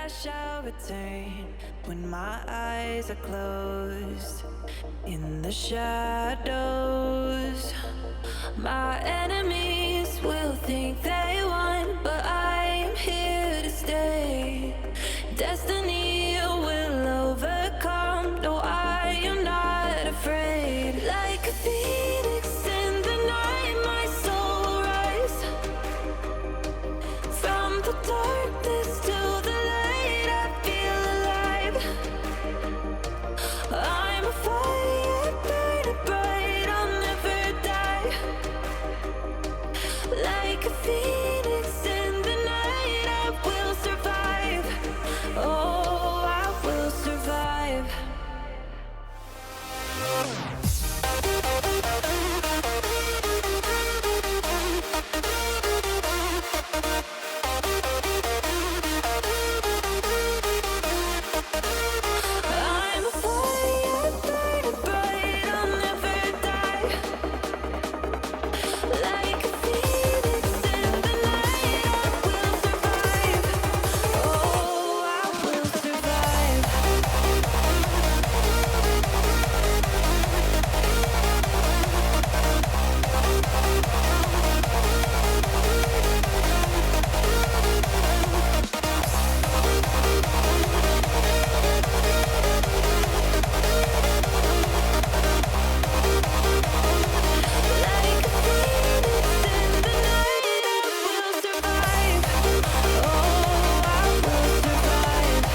I shall return when my eyes are closed. In the shadows, my enemies will think they won, but I am here to stay. Destiny will overcome. No, I am not afraid. Like a phoenix in the night, my soul will rise. From the darkness to the light, I feel alive. I'm a fire burning bright, I'll never die. Like a phoenix in the night, I will survive. Oh, I will survive. I'm a fire burning bright, I'll never die. Like a phoenix in the night, I will survive. Oh, I will survive. Like a phoenix in the night, I will survive. Oh, I will survive.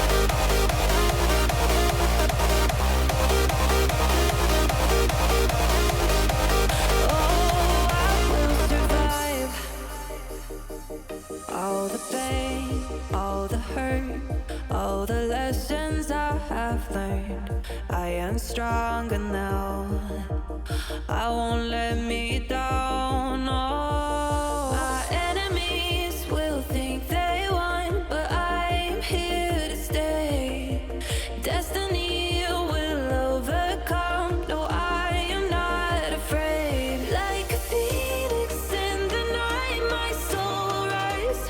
Oh, I will survive. All the pain, all the hurt, all the lessons I have learned, I am stronger now. I won't let me down. Oh, my enemies will think they won, but I'm here to stay. Destiny will overcome. No, I am not afraid. Like a phoenix in the night, my soul will rise.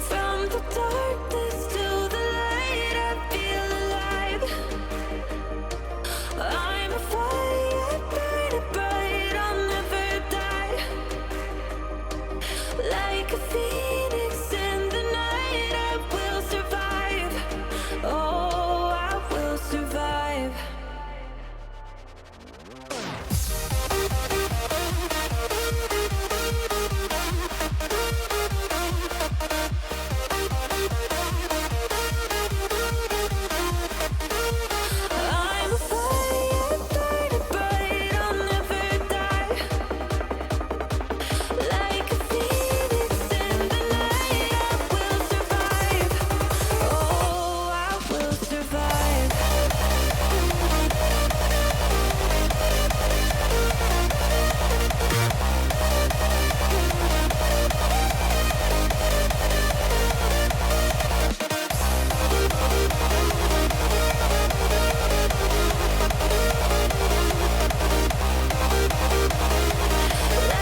From the darkness to the light, I feel alive. I'm a fire burning bright, I'll never die. Like a phoenix in the night, I will survive. Oh, I will survive. I'm a fire burning bright, I'll never die. Like a phoenix in the night, I will survive. Oh, I will survive.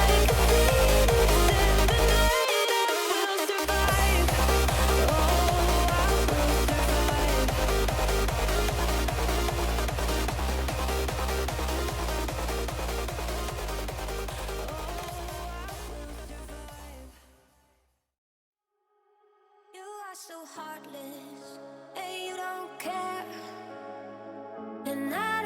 Like a phoenix in the night, I will survive. Oh, I will survive. You are so heartless, and you don't care. And I